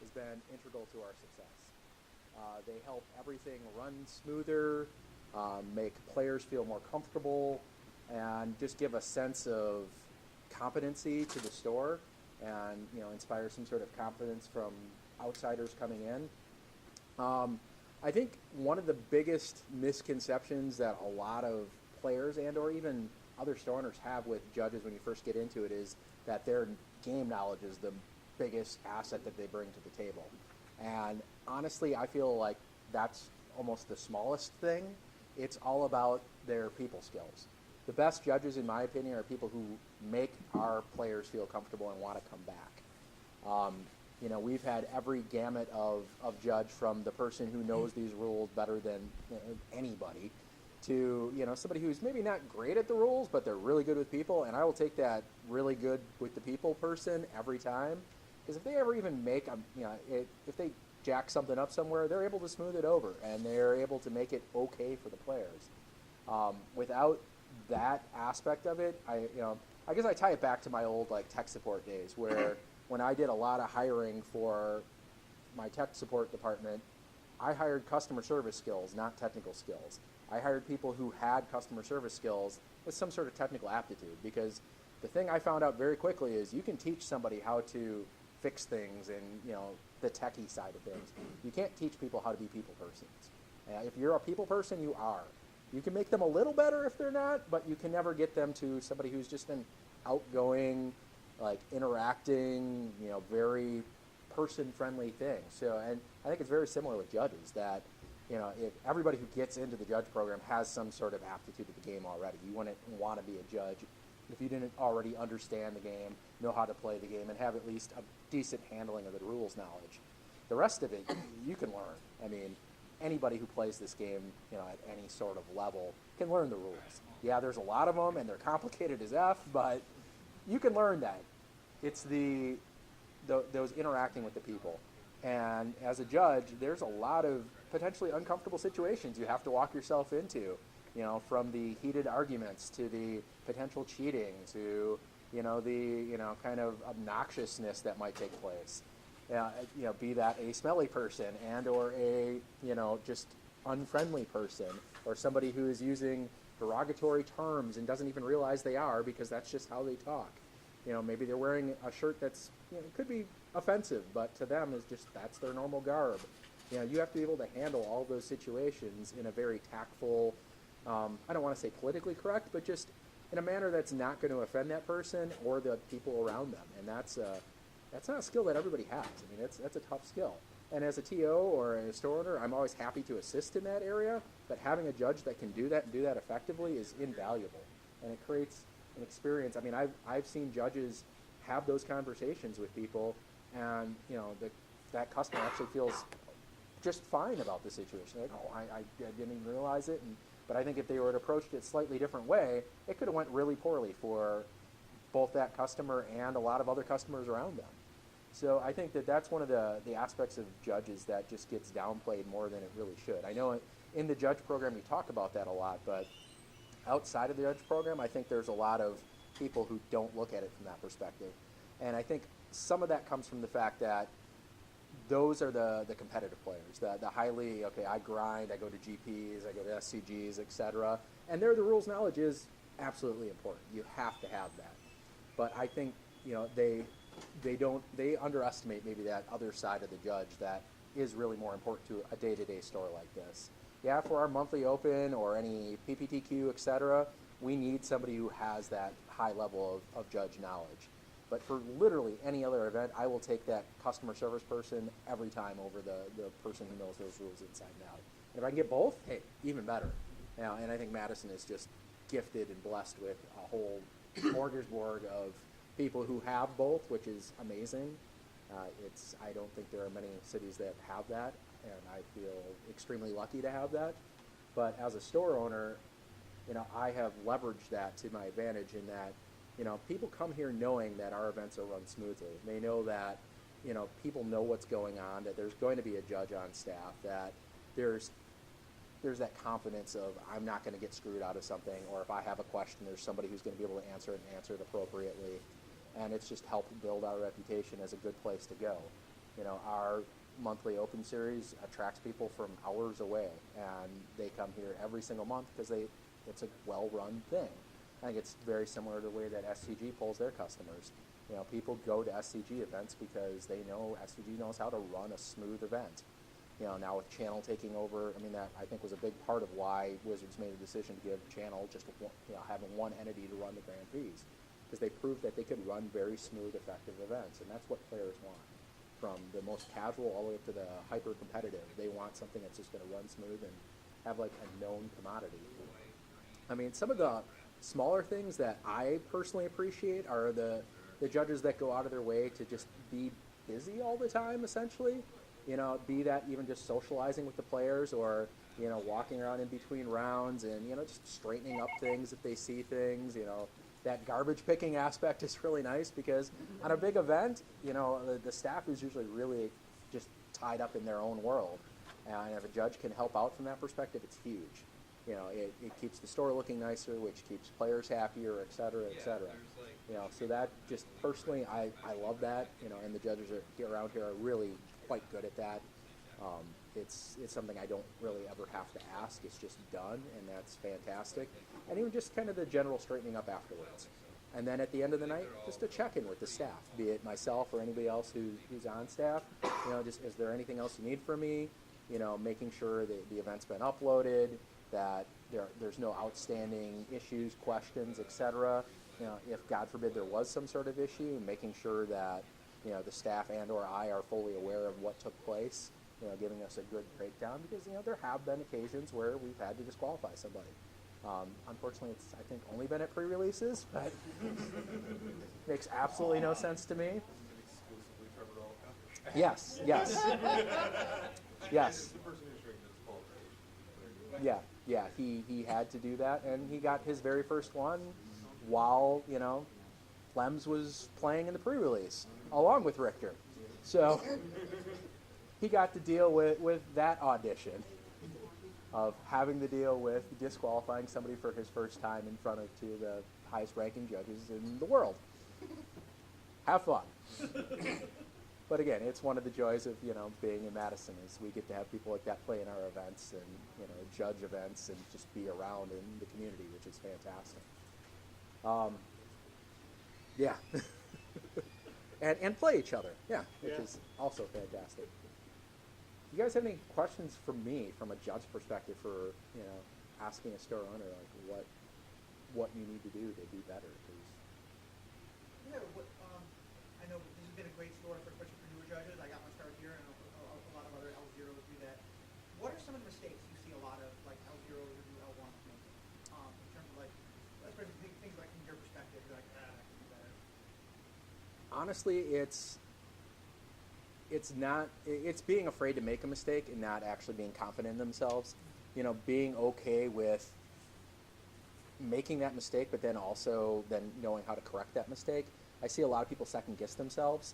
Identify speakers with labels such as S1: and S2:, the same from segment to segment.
S1: has been integral to our success. They help everything run smoother, make players feel more comfortable, and just give a sense of competency to the store, and inspire some sort of confidence from outsiders coming in. I think one of the biggest misconceptions that a lot of players and or even other store owners have with judges when you first get into it is that their game knowledge is the biggest asset that they bring to the table. And honestly, I feel like that's almost the smallest thing. It's all about their people skills. The best judges, in my opinion, are people who make our players feel comfortable and want to come back. We've had every gamut of judge, from the person who knows these rules better than anybody to somebody who's maybe not great at the rules, but they're really good with people. And I will take that really good with the people person every time, because if they ever even make if they jack something up somewhere, they're able to smooth it over and they're able to make it okay for the players. Without that aspect of it, I guess I tie it back to my old tech support days, where when I did a lot of hiring for my tech support department, I hired customer service skills, not technical skills. I hired people who had customer service skills with some sort of technical aptitude, because the thing I found out very quickly is you can teach somebody how to fix things and the techie side of things. You can't teach people how to be people persons. If you're a people person, you are. You can make them a little better if they're not, but you can never get them to somebody who's just an outgoing, interacting, very person-friendly thing. So, and I think it's very similar with judges, that if everybody who gets into the judge program has some sort of aptitude to the game already. You wouldn't want to be a judge if you didn't already understand the game, know how to play the game, and have at least a decent handling of the rules knowledge. The rest of it, you can learn. I mean, anybody who plays this game, at any sort of level can learn the rules. Yeah, there's a lot of them, and they're complicated as F, but you can learn that. It's those interacting with the people. And as a judge, there's a lot of potentially uncomfortable situations you have to walk yourself into, from the heated arguments to the potential cheating to, the, kind of obnoxiousness that might take place. Be that a smelly person and or a, just unfriendly person, or somebody who is using derogatory terms and doesn't even realize they are, because that's just how they talk. Maybe they're wearing a shirt that's, could be offensive, but to them is just, that's their normal garb. You have to be able to handle all those situations in a very tactful, I don't want to say politically correct, but just in a manner that's not going to offend that person or the people around them. And that's not a skill that everybody has. I mean, that's a tough skill. And as a TO or a store owner, I'm always happy to assist in that area, but having a judge that can do that and do that effectively is invaluable. And it creates an experience. I mean, I've seen judges have those conversations with people, and that customer actually feels just fine about the situation. Like, oh, I didn't even realize it. But I think if they were approached it a slightly different way, it could have went really poorly for both that customer and a lot of other customers around them. So I think that's one of the aspects of judges that just gets downplayed more than it really should. I know in the judge program we talk about that a lot, but outside of the judge program, I think there's a lot of people who don't look at it from that perspective. And I think some of that comes from the fact that those are the competitive players, the highly, okay, I grind, I go to GPs, I go to SCGs, etc. And there the rules knowledge is absolutely important. You have to have that. But I think, they underestimate maybe that other side of the judge that is really more important to a day-to-day store like this. Yeah, for our monthly open or any PPTQ, etc., we need somebody who has that high level of judge knowledge. But for literally any other event, I will take that customer service person every time over the person who knows those rules inside and out. And if I can get both, hey, even better. And I think Madison is just gifted and blessed with a whole smorgasbord of people who have both, which is amazing. I don't think there are many cities that have that, and I feel extremely lucky to have that. But as a store owner, I have leveraged that to my advantage in that, people come here knowing that our events are run smoothly. They know that, people know what's going on, that there's going to be a judge on staff, that there's that confidence of I'm not going to get screwed out of something, or if I have a question, there's somebody who's going to be able to answer it and answer it appropriately. And it's just helped build our reputation as a good place to go. Our monthly open series attracts people from hours away, and they come here every single month because it's a well-run thing. I think it's very similar to the way that SCG pulls their customers. People go to SCG events because they know SCG knows how to run a smooth event. Now with Channel taking over, that I think was a big part of why Wizards made a decision to give Channel just having one entity to run the Grand Prix, because they proved that they could run very smooth, effective events, and that's what players want. From the most casual all the way up to the hyper competitive, they want something that's just going to run smooth and have like a known commodity. Some of the smaller things that I personally appreciate are the judges that go out of their way to just be busy all the time, essentially. Be that even just socializing with the players, or walking around in between rounds and just straightening up things if they see things. That garbage picking aspect is really nice, because on a big event, the staff is usually really just tied up in their own world, and if a judge can help out from that perspective, it's huge. It keeps the store looking nicer, which keeps players happier, et cetera, et cetera. So that just personally, I love that. And the judges around here are really quite good at that. It's something I don't really ever have to ask. It's just done, and that's fantastic. And even just kind of the general straightening up afterwards. And then at the end of the night, just a check-in with the staff, be it myself or anybody else who's on staff. Just is there anything else you need from me? Making sure that the event's been uploaded, that there's no outstanding issues, questions, etc. If God forbid there was some sort of issue, making sure that the staff and or I are fully aware of what took place, giving us a good breakdown, because there have been occasions where we've had to disqualify somebody. Unfortunately, it's I think only been at pre-releases, but makes absolutely no sense to me. Yes. Yes. Yeah. He had to do that, and he got his very first one while Clems was playing in the pre-release along with Richter, so he got to deal with that audition of having to deal with disqualifying somebody for his first time in front of two of the highest ranking judges in the world. Have fun. But again, it's one of the joys of being in Madison, is we get to have people like that play in our events and judge events and just be around in the community, which is fantastic. Yeah. and play each other, which is also fantastic. You guys have any questions for me from a judge perspective for asking a store owner like what you need to do to be better?
S2: I know this has been a great store, especially for newer judges. I got my start here, and a lot of other L0s do that. What are some of the mistakes you see a lot of like L0s or new L1s making in terms of especially things like from your perspective, you're like, I can do better?
S1: Honestly, it's being afraid to make a mistake and not actually being confident in themselves. Being okay with making that mistake, but then also knowing how to correct that mistake. I see a lot of people second guess themselves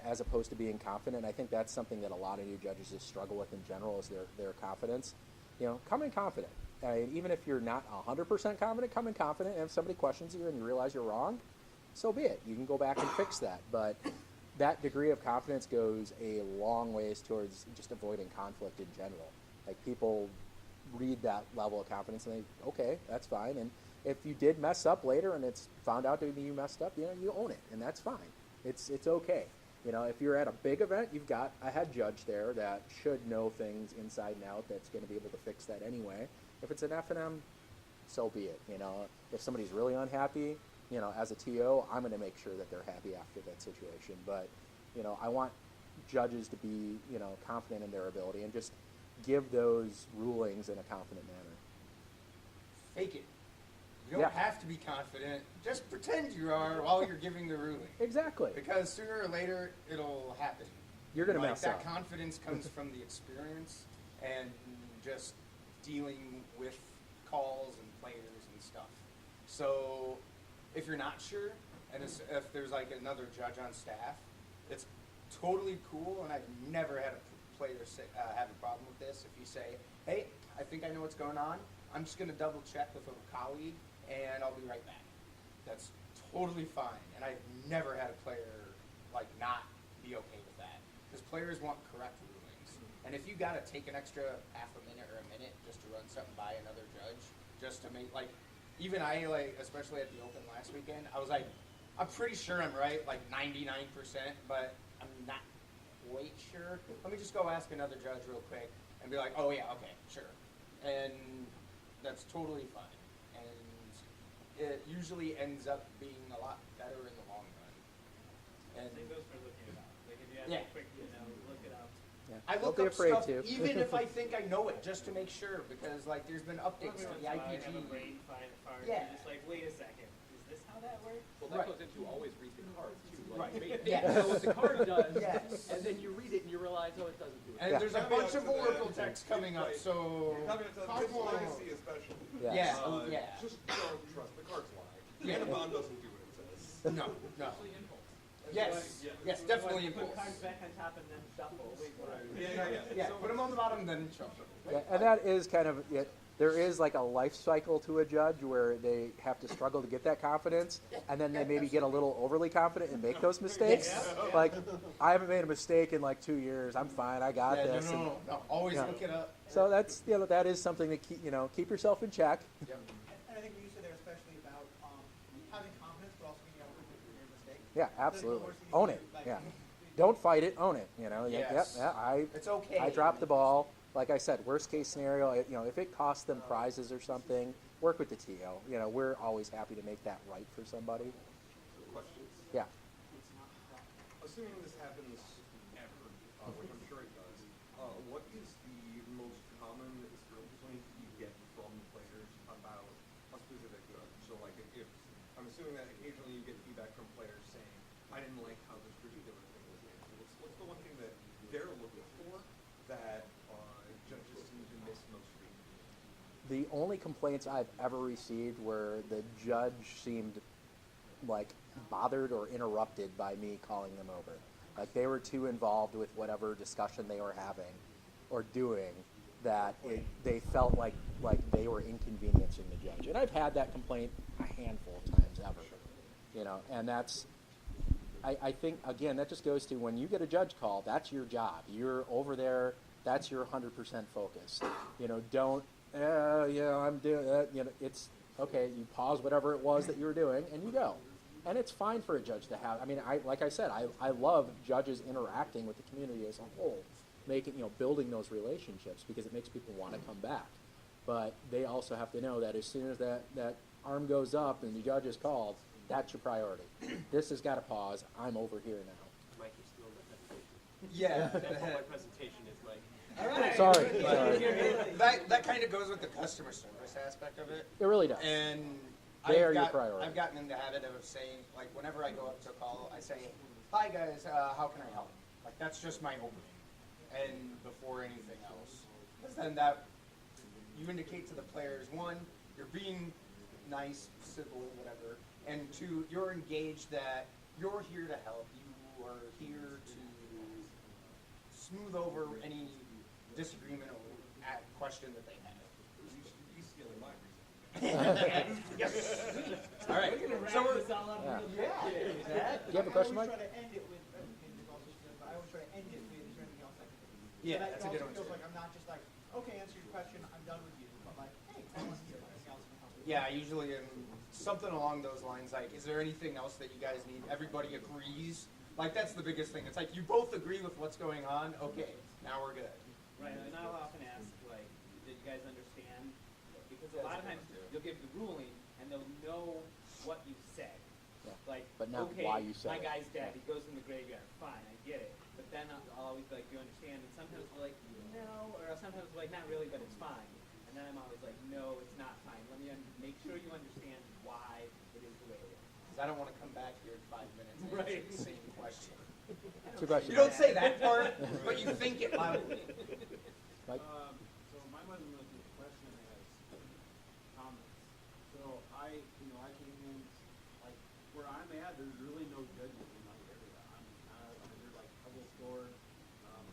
S1: as opposed to being confident. I think that's something that a lot of new judges just struggle with in general, is their confidence. Come in confident. Even if you're not 100% confident, come in confident. And if somebody questions you and you realize you're wrong, so be it. You can go back and fix that. But that degree of confidence goes a long ways towards just avoiding conflict in general. Like, people read that level of confidence and they, okay, that's fine. And if you did mess up later and it's found out that you messed up, you own it, and that's fine. It's okay. If you're at a big event, you've got a head judge there that should know things inside and out, that's going to be able to fix that anyway. If it's an F&M, so be it. If somebody's really unhappy, as a TO, I'm going to make sure that they're happy after that situation. But, I want judges to be, confident in their ability and just give those rulings in a confident manner.
S3: Fake it. You don't have to be confident. Just pretend you are while you're giving the ruling.
S1: Exactly.
S3: Because sooner or later, it'll happen.
S1: You're going to mess up.
S3: That confidence comes from the experience and just dealing with calls and players and stuff. So if you're not sure, and if there's another judge on staff, it's totally cool, and I've never had a player have a problem with this. If you say, hey, I think I know what's going on, I'm just going to double check with a colleague, and I'll be right back. That's totally fine, and I've never had a player not be okay with that. Because players want correct rulings. And if you got to take an extra half a minute or a minute just to run something by another judge, just to make, like, even I, like, especially at the Open last weekend, I was like, I'm pretty sure I'm right, like 99%, but I'm not quite sure. Let me just go ask another judge real quick and be like, oh yeah, okay, sure. And that's totally fine. And it usually ends up being a lot better in the long run. And
S4: Same goes for looking it up. Like if you have
S3: Yeah.
S4: a quick, look it up.
S1: Yeah.
S3: I
S1: Don't
S3: look
S1: be
S3: up
S1: afraid
S3: stuff
S1: to.
S3: even if I think I know it, just to make sure, because like there's been updates to
S4: Every once
S3: the
S4: in a while I
S3: IPG.
S4: have a brain fart.
S3: Yeah.
S4: You're just like, wait a second, is this how that works?
S5: Well, that
S3: Right.
S5: goes into always read the card too. Like,
S3: Right.
S5: maybe
S3: Yes.
S5: you know what the card does,
S3: Yes.
S5: and then you read it and you realize, oh, it doesn't do it.
S3: And
S1: Yeah.
S3: there's a bunch of Oracle text coming up, so
S6: Cards Legacy especially.
S1: Yes.
S3: yeah, oh, yeah.
S6: Just don't trust the cards lie.
S3: Yeah.
S6: Anabon doesn't do what it says.
S3: No, no.
S5: Especially impulse.
S3: Yes,
S6: Yeah.
S3: yes,
S4: So
S3: definitely
S4: like, put
S3: impulse.
S4: cards back on top and then shuffle. Wait, what?
S3: Yeah, put them on the bottom, then shuffle.
S1: Yeah, and that is kind of it. There is like a life cycle to a judge where they have to struggle to get that confidence, and then they maybe get a little overly confident and make those mistakes.
S3: Yes.
S1: Like, I haven't made a mistake in like 2 years. I'm fine. I got
S3: Yeah,
S1: this. And
S3: no. Always
S1: Yeah.
S3: look it up.
S1: so that's that is something to keep yourself in check.
S3: Yep.
S2: And I think what you said there, especially about having confidence, but also being able to admit your mistake.
S1: Yeah, absolutely. Own it. Yeah. Don't fight it. Own it.
S3: Yes. It's okay.
S1: I dropped the ball. Like I said, worst case scenario, if it costs them prizes or something, work with the TO. We're always happy to make that right for somebody.
S6: Questions?
S1: Yeah.
S6: Assuming this happens ever, which I'm sure it does, what is the most common complaint you get from players about a specific judge? So, like, if I'm assuming that occasionally you get feedback from players saying, I didn't like how this particular thing was handled. What's the one thing that they're looking for that judges seem to miss most frequently?
S1: The only complaints I've ever received where the judge seemed like bothered or interrupted by me calling them over. Like they were too involved with whatever discussion they were having or doing that they felt like they were inconveniencing the judge. And I've had that complaint a handful of times ever. And that's, I think, again, that just goes to when you get a judge call, that's your job. You're over there, that's your 100% focus. Don't, I'm doing that. It's okay. You pause whatever it was that you were doing and you go. And it's fine for a judge to have. I mean, like I said, I love judges interacting with the community as a whole, building those relationships because it makes people want to come back. But they also have to know that as soon as that arm goes up and the judge is called, that's your priority. This has got to pause. I'm over here now.
S5: Mike, you're still in the presentation.
S3: Yeah.
S5: That's all my presentation is, Mike.
S3: All right.
S1: Sorry.
S3: That kind of goes with the customer service aspect of it.
S1: It really does.
S3: And
S1: They are your priority.
S3: I've gotten in the habit of saying, like, whenever I go up to a call, I say, hi guys, how can I help? Like, that's just my opening. And before anything else. Because then you indicate to the players, one, you're being nice, civil, whatever. And two, you're engaged that you're here to help. You are here to smooth over any disagreement or question that they have.
S6: He's stealing my reason.
S3: Yes. All right.
S4: So
S3: So we're,
S4: this all up
S3: yeah.
S4: real quick.
S1: Do you have a question, Mike?
S2: I always try to end it with, and it's also good, but I always try to end it with, is there anything else I can do?
S3: Yeah,
S2: So that
S3: that's a good
S2: also
S3: one,
S2: feels
S3: too.
S2: like I'm not just like, okay, answer your question, I'm done with you, but like, hey, tell us if there's anything else I can help you with.
S3: Yeah, I usually am something along those lines. Like, is there anything else that you guys need? Everybody agrees. Like, that's the biggest thing. It's like you both agree with what's going on. Okay, now we're good.
S4: Right, and I'll often ask, like, did you guys understand? Because a lot of times you'll give the ruling and they'll know what you said.
S1: Yeah.
S4: Like,
S1: But not
S4: okay,
S1: why you said
S4: my
S1: it.
S4: guy's dead, he goes in the graveyard, fine, I get it. But then I'll always be like, do you understand? And sometimes we're like, no, or sometimes we're like, not really, but it's fine. And then I'm always like, no, it's not fine. Let me make sure you understand why it is the way it is.
S3: Because I don't want to come back here in 5 minutes and
S4: Right.
S3: answer the same question.
S1: Two questions.
S3: You don't say that part, but you think it loudly.
S1: Mike?
S7: So my mother was a question as comments. So I came in, like, where I'm at, there's really no judges in my area. There's like a couple stores.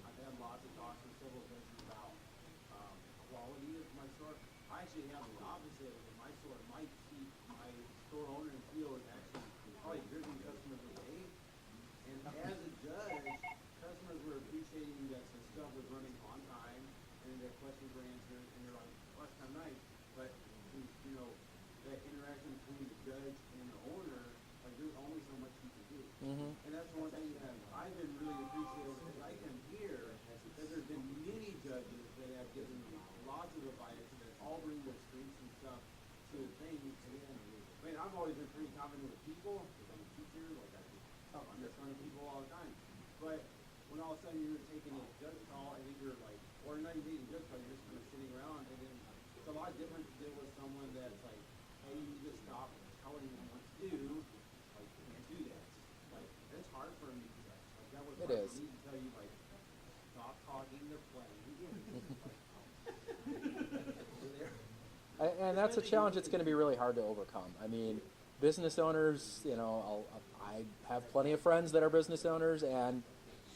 S7: I've had lots of talks with several judges about quality of my store. I actually have the opposite in my store. My store owner and CEO is actually probably driven customers away. And as a judge, customers were appreciating but they have given lots of advice that all bring their strengths and stuff to the thing. And I mean, I've always been pretty confident with people because I'm a teacher. Like I understand people all the time. But when all of a sudden you're taking a judge call and then you're like, or not even taking a judge call, you're just kind of sitting around, and then it's a lot different to deal with someone that's like, hey, you need to stop telling them what to do. Like, you can't do that. Like, it's hard for me. Like, that was
S1: It
S7: hard
S1: is.
S7: for me to tell you, like, stop talking, they're playing.
S1: And that's a challenge that's going to be really hard to overcome. I mean, business owners, you know, I have plenty of friends that are business owners, and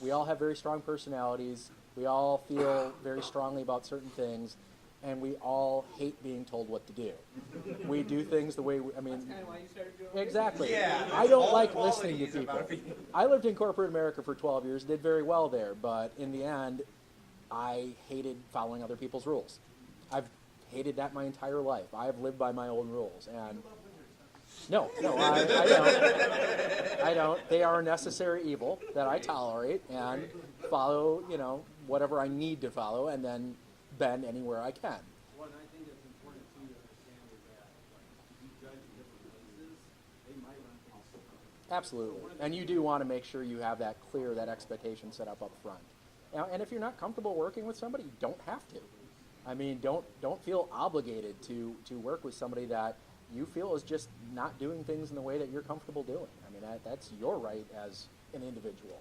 S1: we all have very strong personalities. We all feel very strongly about certain things, and we all hate being told what to do. We do things the way I mean,
S4: That's kind of why you started doing
S1: exactly.
S3: Yeah,
S1: I don't
S3: all
S1: like
S3: the
S1: listening to
S3: qualities about
S1: people.
S3: people.
S1: I lived in corporate America for 12 years, did very well there, but in the end, I hated following other people's rules. I've hated that my entire life. I have lived by my own rules, and no, I don't. They are a necessary evil that I tolerate and follow, you know, whatever I need to follow, and then bend anywhere I can.
S7: Well, and I think it's important too to understand is that, like, if you judge in different places, they might run things differently.
S1: Absolutely, and you do want to make sure you have that clear, that expectation set up front. Now, and if you're not comfortable working with somebody, you don't have to. I mean, don't feel obligated to work with somebody that you feel is just not doing things in the way that you're comfortable doing. I mean, that's your right as an individual.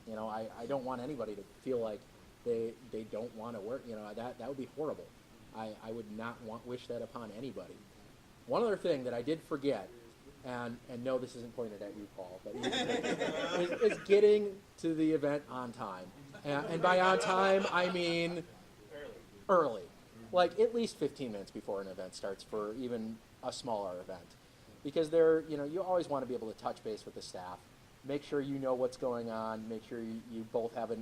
S1: You know, I don't want anybody to feel like they don't want to work. You know, that would be horrible. I would not wish that upon anybody. One other thing that I did forget, and no, this isn't pointed at you, Paul, but is getting to the event on time. And by on time, I mean early. Like at least 15 minutes before an event starts for even a smaller event. Because you always want to be able to touch base with the staff, make sure you know what's going on, make sure you both have a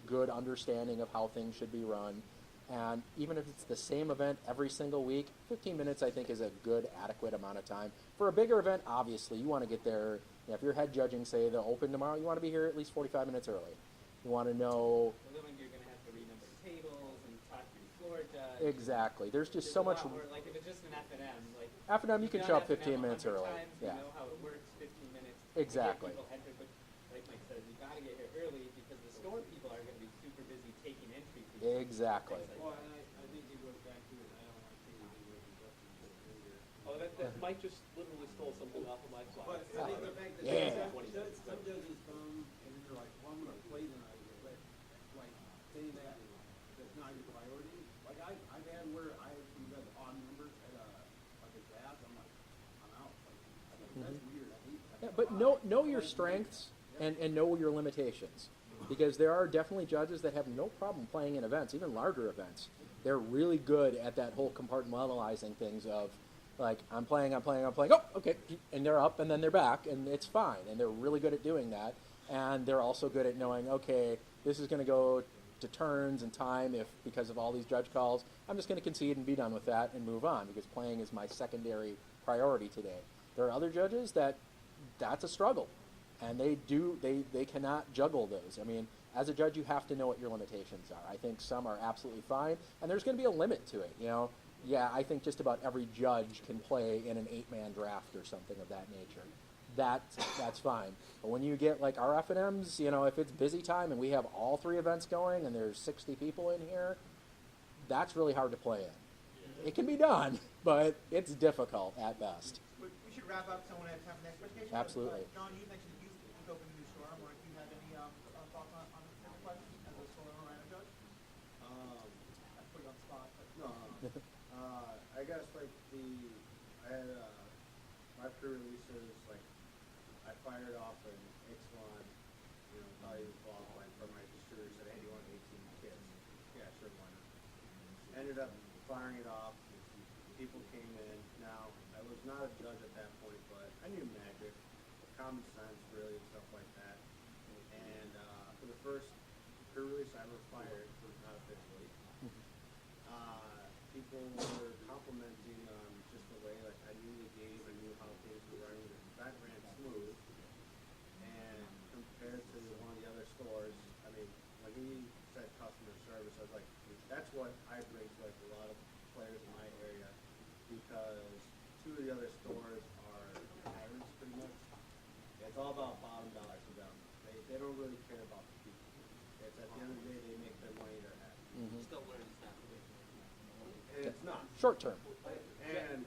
S1: good understanding of how things should be run. And even if it's the same event every single week, 15 minutes I think is a good, adequate amount of time. For a bigger event, obviously, you want to get there. If you're head judging, say, the Open tomorrow, you want to be here at least 45 minutes early. You want to know...
S4: Well, then you're going to have to renumber the tables and talk to your floor judge.
S1: Exactly. There's just so much...
S4: More, like if it's just an F&M, like...
S1: F&M, you can show up 15 minutes early.
S4: Times,
S1: Yeah.
S4: You know how it works, 15 minutes.
S1: Exactly.
S4: To get people entered, but like Mike says, you got to get here early because the store people are going to be super busy taking entry fees.
S1: Exactly.
S7: Well, and I think it goes back to it. I don't like taking anything with earlier.
S5: Oh, that Mike just literally stole something off of my slide.
S7: But I think the fact that
S1: Yeah.
S7: some judges come and they're like, well, I'm going to play tonight, but like saying that that's not your priority. Like I've had where we've had odd numbers at a class. I'm like, I'm out. Like, that's weird. I hate that.
S1: Yeah, but know your strengths and know your limitations. Because there are definitely judges that have no problem playing in events, even larger events. They're really good at that whole compartmentalizing things of, like, I'm playing, oh, okay, and they're up and then they're back, and it's fine. And they're really good at doing that. And they're also good at knowing, okay, this is going to go to turns and time because of all these judge calls. I'm just going to concede and be done with that and move on because playing is my secondary priority today. There are other judges that's a struggle. And they cannot juggle those. I mean, as a judge, you have to know what your limitations are. I think some are absolutely fine, and there's going to be a limit to it. You know, yeah, I think just about every judge can play in an 8-man draft or something of that nature. That's fine. But when you get like our F&Ms, you know, if it's busy time and we have all 3 events going and there's 60 people in here, that's really hard to play in. It can be done, but it's difficult at best.
S2: We should wrap up. Someone has time for the next presentation.
S1: Absolutely.
S2: John, you mentioned that you've opened a new store. I'm wondering if you have any thoughts on the question as a store owner and a judge. I put you on the spot. But
S7: No, I guess like I had my pre-releases, like I fired off an Ixalan, value qualifying for my distributor said, hey, do you want 18 kits? Yeah, sure, why not? Ended up firing it off. People came in. Now, I was not a judge at that point, but I knew magic, common sense, really, and stuff like that. And for the first pre-release I ever fired, not officially, people were complimenting just the way, like, I knew the game, I knew how things were running, that ran smooth. And compared to one of the other stores, I mean, when he said customer service, I was like, that's
S1: short term.
S7: And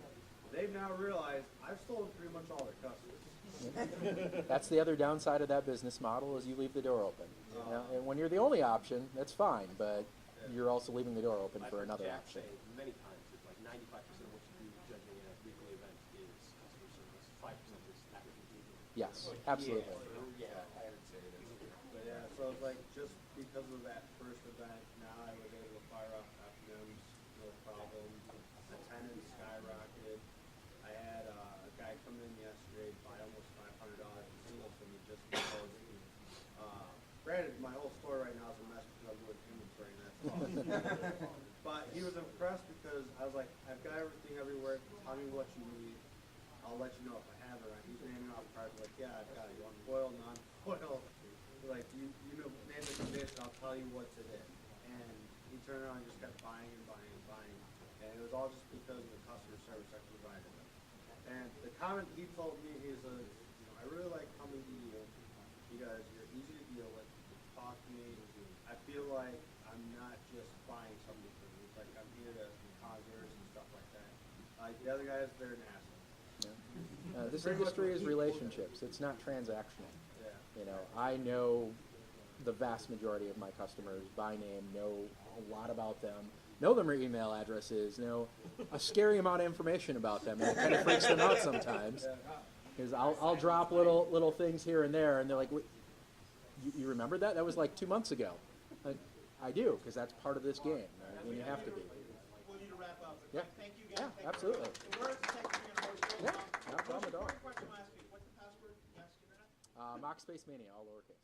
S7: they've now realized I've stolen pretty much all their customers.
S1: That's the other downside of that business model is you leave the door open. You know, and when you're the only option, that's fine, but you're also leaving the door open
S5: I've
S1: for
S5: heard
S1: another
S5: Jack
S1: option.
S5: say many times that like 95% of what you do judging at a weekly event is customer service. 5% is networking.
S1: Yes, absolutely.
S3: Yeah, I would say it is.
S7: But yeah, so it's like just because of that first event, now I was able to fire off FMs, no problem. Attendance skyrocketed. I had a guy come in yesterday, buy almost $500 in singles from me just because. Granted, my whole store right now is a mess because I'm doing inventory and that's all. But he was impressed because I was like, I've got everything everywhere. Tell me what you need. I'll let you know if I have it. He's naming off cards like, yeah, I've got it. You want foil, non-foil? Like, you know, name the condition, I'll tell you what's it in. And he turned around and just kept buying and buying and buying. And it was all just because of the customer service I provided him. And the comment he told me is, I really like coming to you because you're easy to deal with. You talk to me. I feel like I'm not just buying something from you. It's like I'm here to cause errors and stuff like that. The other guys, they're an asshole.
S1: Yeah. This industry is relationships. It's not transactional.
S7: Yeah.
S1: You know, I know the vast majority of my customers by name, know a lot about them, know their email addresses, know a scary amount of information about them, and it kind of freaks them out sometimes. Because I'll drop little things here and there, and they're like, you remember that? That was like 2 months ago. I do, because that's part of this game, right? And you have to be.
S2: We'll need to wrap up.
S1: Yeah.
S2: Thank you guys.
S1: Yeah, absolutely.
S2: The words, thank you for your voice.
S1: Yeah, no problem at all.
S2: Question last week. What's the password? Yes, internet?
S1: Mox Mania, all lowercase.